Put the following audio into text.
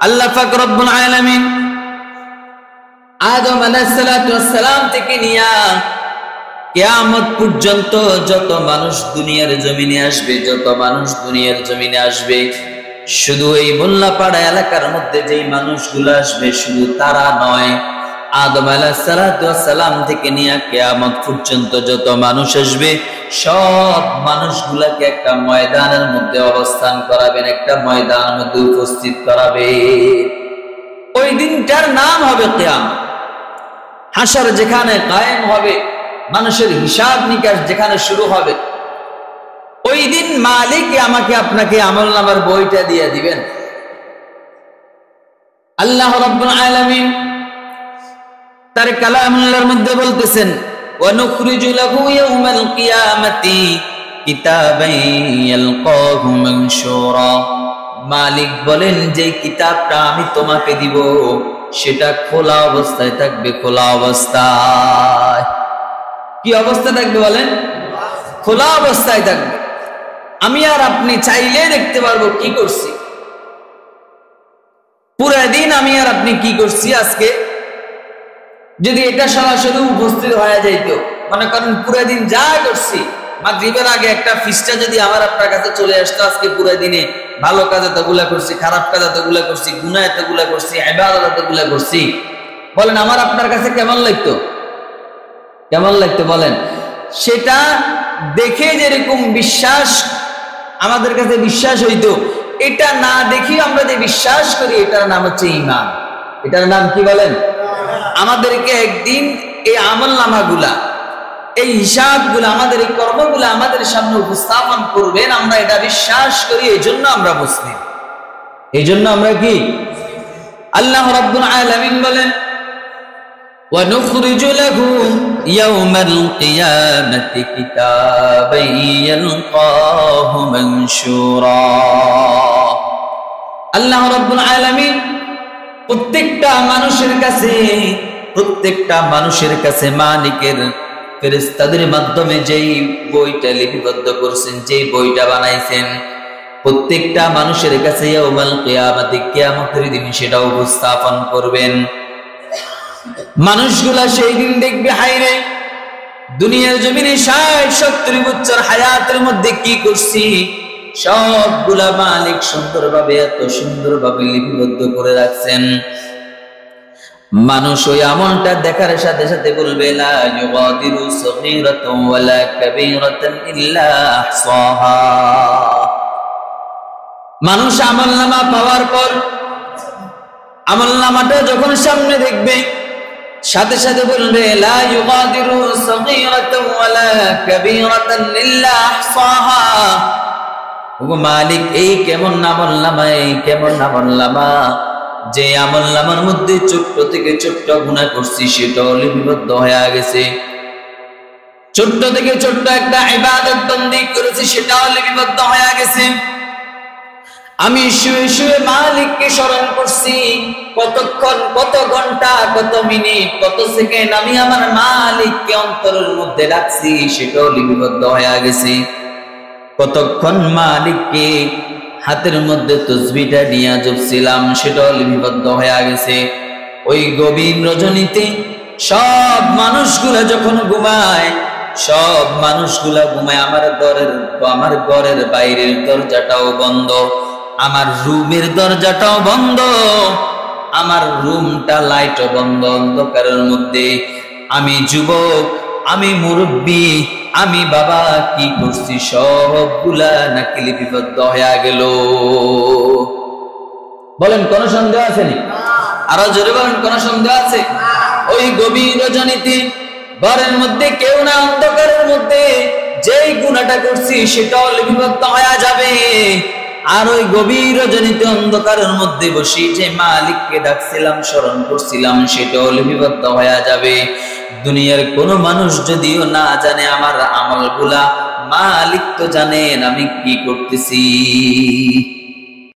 আল্লাহ পাক রব্বুল আলামিন আদম আলাইহিস সালাতু ওয়াস সালাম থেকে নিয়া কিয়ামত পর্যন্ত যত মানুষ দুনিয়ার জমিনে আসবে, শুধু এই মোল্লাপাড়া এলাকার মধ্যে যেই মানুষগুলো আসবে শুধু তারা নয়, আদম আলাইহিস সালাতু ওয়াস সালাম থেকে নিয়ে কিয়ামত পর্যন্ত যত মানুষ আসবে সব মানুষগুলোকে একটা ময়দানের মধ্যে অবস্থান করাবেন, একটা ময়দানের মধ্যে উপস্থিত করাবে। ওই দিনটার নাম হবে কিয়ামত। হাসর যেখানে কায়েম হবে, মানুষের হিসাব নিকাশ যেখানে শুরু হবে, ওই দিন মালিক আমাকে আপনাকে আমলনামার বইটা দিয়ে দিবেন। আল্লাহ রাব্বুল আলামিন তার কালামুল্লাহর মধ্যে বলতেছেন, ওয়া নুখরিজু লাহু ইয়াওমাল কিয়ামাতি কিতাবান ইয়ালকাহু মানশুরা। মালিক বলেন যে কিতাবটা আমি তোমাকে দিব সেটা খোলা অবস্থায় থাকবে। খোলা অবস্থায় কি অবস্থা থাকবে বলেন? খোলা অবস্থায় থাকবে। আমি আর আপনি চাইলে দেখতে পারবো কি করছি, পুরো দিন আমি আর আপনি কি করছি। আজকে যদি এটা সরাসরি উপস্থিত হয়ে যাইতো, মনে করেন পুরো দিন যা করছি, মাগরিবের আগে একটা ফিসটা যদি আমার আপনার কাছে চলে আসতো, আজকে পুরো দিনে ভালো কাজ এতগুলা করছি, খারাপ কাজ এতগুলা করছি, গুনাহ এতগুলা করছি, ইবাদত এতগুলা করছি, বলেন আমার আপনার কাছে কেমন লাগতো? কেমন লাগতো বলেন? সেটা দেখে যেরকম বিশ্বাস আমাদের কাছে বিশ্বাস হইতো, এটা না দেখি আমরা যে বিশ্বাস করি, এটার নাম হচ্ছে ঈমান। এটার নাম কি বলেন? আমাদেরকে একদিন এই আমলনামাগুলা, এই হিসাবগুলা, আমাদের এই কর্মগুলা আমাদের সামনে উপস্থাপন করবেন, আমরা এটা বিশ্বাস করি, এই জন্য আমরা মুসলিম। এই জন্য আমরা কি? আল্লাহ রাব্বুল আলামিন বলেন, ওয়া নুখরিজু লাহু ইয়াওমাল কিয়ামাতি কিতাবান ইয়ালকাহু মানশুরা। আল্লাহ রাব্বুল আলামিন প্রত্যেকটা মানুষের কাছে মালিকের ফেরেশতাদের মাধ্যমে যেই বইটা লিপিবদ্ধ করছেন, যেই বইটা বানাইছেন, প্রত্যেকটা মানুষের কাছে ইয়াউমাল কিয়ামাতি, কিয়ামতের দিন সেটা উপস্থাপন করবেন। মানুষগুলা সেই দিন দেখবে, হায়রে দুনিয়ার জমিনে ৬০-৭০ বছর হায়াতের মধ্যে কি করছি, সবগুলা মালিক সুন্দরভাবে, এত সুন্দরভাবে লিপিবদ্ধ করে রাখছেন। মানুষ ওই আমলটা দেখার সাথে সাথে বলবে, লা ইউগাদিরু সগীরাতান ওয়ালা কাবীরাতান ইল্লা আহসাহা। মানুষ আমলনামা পাওয়ার পর, আমলনামাটা যখন সামনে দেখবে, সাথে সাথে বলবে, লা ইউগাদিরু সগীরাতান ওয়ালা কাবীরাতান ইল্লা আহসাহা। ওগো মালিক, এই কেমন আমলনামা, এই কেমন আমলনামা, যে আমলনামার মধ্যে ছোট্ট থেকে ছোট্ট গুনাহ করছি সেটাও লিপিবদ্ধ হয়ে গেছে, ছোট্ট থেকে ছোট্ট একটা ইবাদত বন্দি করেছি সেটাও লিপিবদ্ধ হয়ে গেছে। আমি শুয়ে শুয়ে মালিককে স্মরণ করছি, কতক্ষণ, কত ঘন্টা, কত মিনিট, কত সেকেন্ড আমি আমার মালিককে অন্তরের মধ্যে রাখছি সেটাও লিপিবদ্ধ হয়ে গেছে। কতক্ষণ মালিককে হাতের মধ্যে তসবিহটা নিয়ে জপছিলাম সেটাও লিপিবদ্ধ হয়ে গেছে। ওই গভীর রজনীতে সব মানুষগুলা যখন ঘুমায়, সব মানুষগুলা ঘুমায়, আমার ঘরের বাইরের দরজাটাও বন্ধ, আমার রুমের দরজাটাও বন্ধ, আমার রুমটা লাইটও বন্ধ, অন্ধকারের মধ্যে। আমি যুবক, আমি মুরব্বী, আমি বাবা কি করছি সবগুলা নাকি লিপিবদ্ধ হয়ে গেল। বলেন কোন সন্দেহ আছে নি? আরো জোরে বলেন, কোন সন্দেহ আছে? ওই গভীর রজনীতে ঘরের মধ্যে কেউ না, অন্ধকারের মধ্যে যেই গুনাহটা করছি সেটাও লিপিবদ্ধ হয়ে যাবে। আর ওই গভীর রজনীতে অন্ধকারের মধ্যে বসে যে মালিককে ডাকছিলাম, স্মরণ করছিলাম সেটাও লিপিবদ্ধ হয়ে যাবে। দুনিয়ার কোন মানুষ যদিও না জানে আমার আমলগুলা, মালিক তো জানেন আমি কি করতেছি।